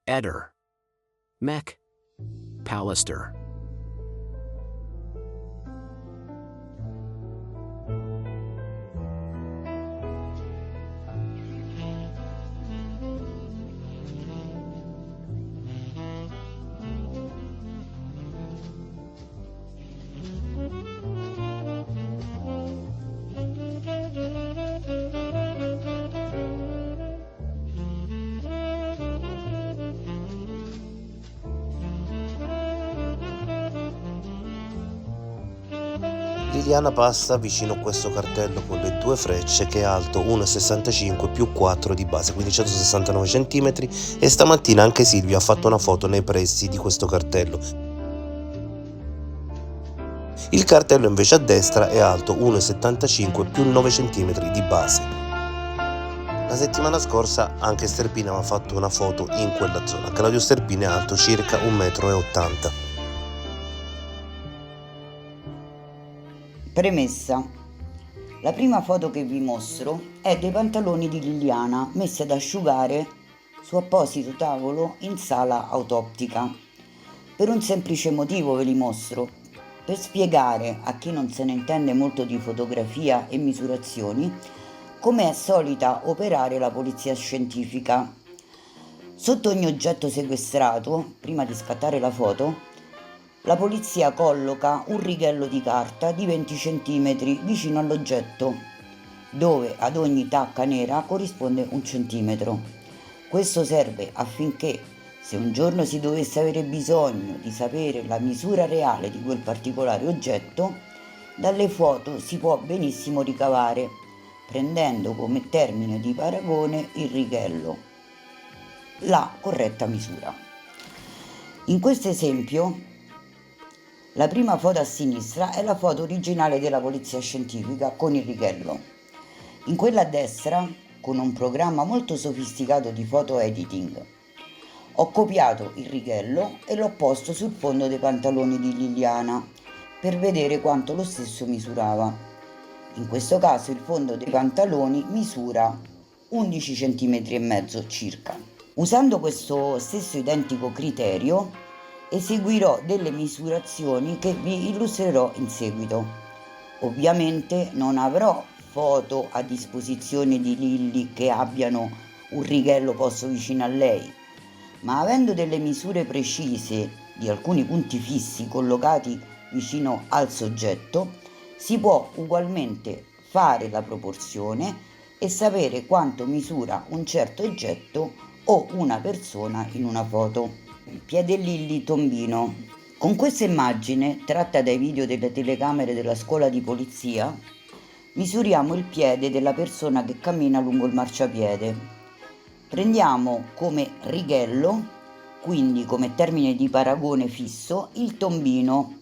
Eder, Mech, Pallister. Liliana passa vicino a questo cartello con le due frecce che è alto 1,65 più 4 di base, quindi 169 cm, e stamattina anche Silvia ha fatto una foto nei pressi di questo cartello. Il cartello invece a destra è alto 1,75 più 9 cm di base. La settimana scorsa anche Sterpina aveva fatto una foto in quella zona. Claudio Sterpina è alto circa 1,80 m. Premessa. La prima foto che vi mostro è dei pantaloni di Liliana messi ad asciugare su apposito tavolo in sala autoptica. Per un semplice motivo ve li mostro, per spiegare a chi non se ne intende molto di fotografia e misurazioni come è solita operare la polizia scientifica. Sotto ogni oggetto sequestrato, prima di scattare la foto, la polizia colloca un righello di carta di 20 cm vicino all'oggetto, dove ad ogni tacca nera corrisponde un centimetro. Questo serve affinché, se un giorno si dovesse avere bisogno di sapere la misura reale di quel particolare oggetto, dalle foto si può benissimo ricavare, prendendo come termine di paragone il righello, la corretta misura. In questo esempio, la prima foto a sinistra è la foto originale della polizia scientifica con il righello. In quella a destra, con un programma molto sofisticato di photo editing, ho copiato il righello e l'ho posto sul fondo dei pantaloni di Liliana per vedere quanto lo stesso misurava. In questo caso il fondo dei pantaloni misura 11 cm e mezzo circa. Usando questo stesso identico criterio, eseguirò delle misurazioni che vi illustrerò in seguito. Ovviamente non avrò foto a disposizione di Lilli che abbiano un righello posto vicino a lei, ma avendo delle misure precise di alcuni punti fissi collocati vicino al soggetto, si può ugualmente fare la proporzione e sapere quanto misura un certo oggetto o una persona in una foto. Piede Lilli tombino. Con questa immagine, tratta dai video delle telecamere della scuola di polizia, misuriamo il piede della persona che cammina lungo il marciapiede. Prendiamo come righello, quindi come termine di paragone fisso, il tombino,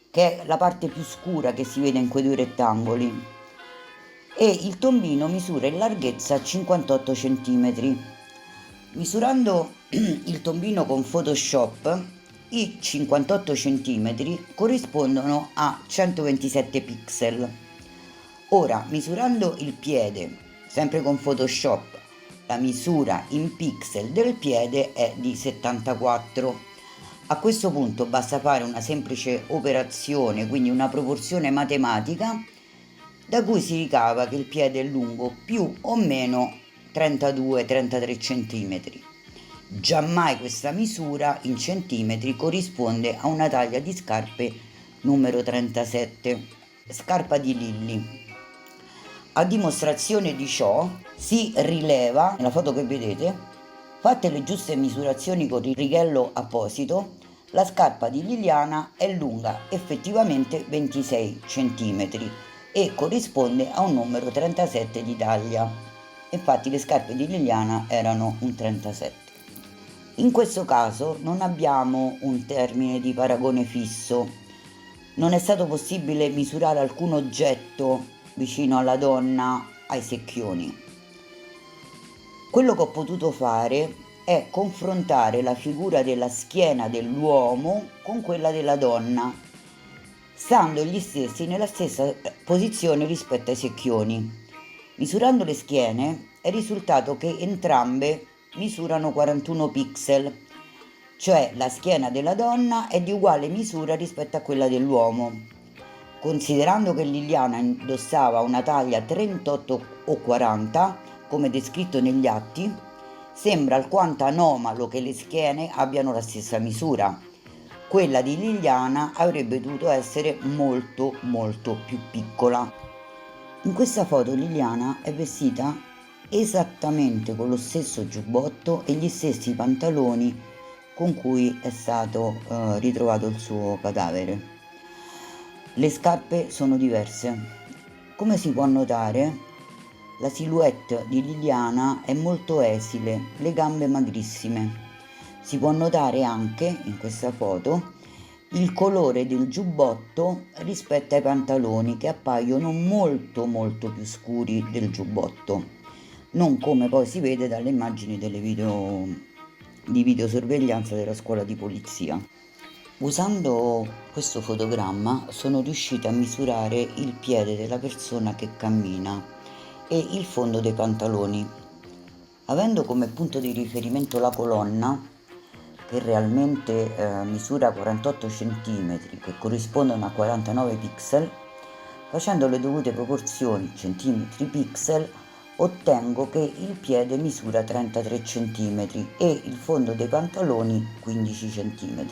che è la parte più scura che si vede in quei due rettangoli, e il tombino misura in larghezza 58 cm. Misurando il tombino con Photoshop, i 58 cm corrispondono a 127 pixel. Ora, misurando il piede, sempre con Photoshop, la misura in pixel del piede è di 74. A questo punto basta fare una semplice operazione, quindi una proporzione matematica, da cui si ricava che il piede è lungo più o meno 32-33 cm. Giammai questa misura in centimetri corrisponde a una taglia di scarpe numero 37, scarpa di Lilli. A dimostrazione di ciò si rileva, nella foto che vedete, fatte le giuste misurazioni con il righello apposito, la scarpa di Liliana è lunga effettivamente 26 cm e corrisponde a un numero 37 di taglia. Infatti le scarpe di Liliana erano un 37. In questo caso non abbiamo un termine di paragone fisso. Non è stato possibile misurare alcun oggetto vicino alla donna ai secchioni. Quello che ho potuto fare è confrontare la figura della schiena dell'uomo con quella della donna, stando gli stessi nella stessa posizione rispetto ai secchioni. Misurando le schiene è risultato che entrambe misurano 41 pixel, cioè la schiena della donna è di uguale misura rispetto a quella dell'uomo. Considerando che Liliana indossava una taglia 38 o 40, come descritto negli atti, sembra alquanto anomalo che le schiene abbiano la stessa misura. Quella di Liliana avrebbe dovuto essere molto più piccola. In questa foto Liliana è vestita esattamente con lo stesso giubbotto e gli stessi pantaloni con cui è stato ritrovato il suo cadavere. Le scarpe sono diverse. Come si può notare, la silhouette di Liliana è molto esile, le gambe magrissime. Si può notare anche in questa foto il colore del giubbotto rispetto ai pantaloni, che appaiono molto più scuri del giubbotto, non come poi si vede dalle immagini di videosorveglianza della scuola di polizia. Usando questo fotogramma sono riuscita a misurare il piede della persona che cammina e il fondo dei pantaloni. Avendo come punto di riferimento la colonna, che realmente misura 48 cm, che corrispondono a 49 pixel, facendo le dovute proporzioni centimetri-pixel, ottengo che il piede misura 33 cm e il fondo dei pantaloni 15 cm.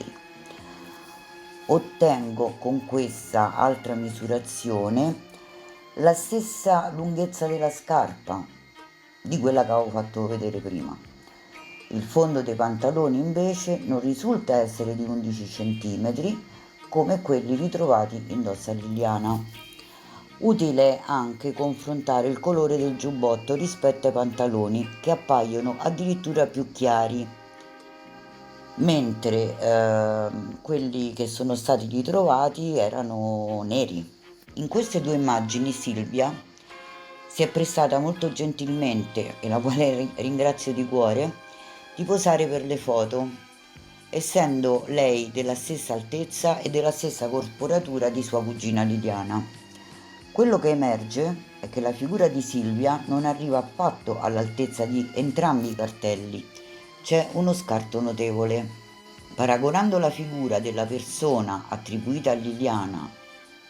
Ottengo con questa altra misurazione la stessa lunghezza della scarpa di quella che avevo fatto vedere prima. Il fondo dei pantaloni invece non risulta essere di 11 cm come quelli ritrovati indosso a Liliana. Utile anche confrontare il colore del giubbotto rispetto ai pantaloni, che appaiono addirittura più chiari, mentre quelli che sono stati ritrovati erano neri. In queste due immagini Silvia si è prestata molto gentilmente, e la quale ringrazio di cuore, di posare per le foto, essendo lei della stessa altezza e della stessa corporatura di sua cugina Liliana. Quello che emerge è che la figura di Silvia non arriva affatto all'altezza di entrambi i cartelli. C'è uno scarto notevole. Paragonando la figura della persona attribuita a Liliana,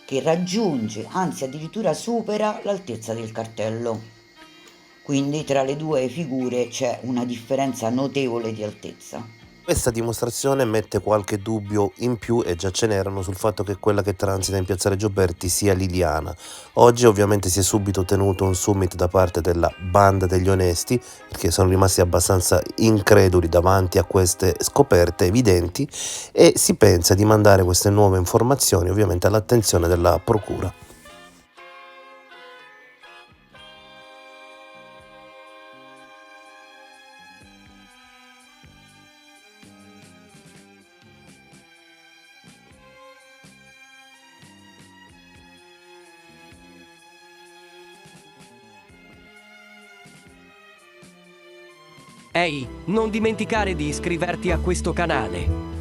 che raggiunge, anzi addirittura supera, l'altezza del cartello. Quindi tra le due figure c'è una differenza notevole di altezza. Questa dimostrazione mette qualche dubbio in più, e già ce n'erano, sul fatto che quella che transita in piazzale Gioberti sia Liliana. Oggi ovviamente si è subito tenuto un summit da parte della banda degli onesti, perché sono rimasti abbastanza increduli davanti a queste scoperte evidenti, e si pensa di mandare queste nuove informazioni ovviamente all'attenzione della procura. Ehi, non dimenticare di iscriverti a questo canale.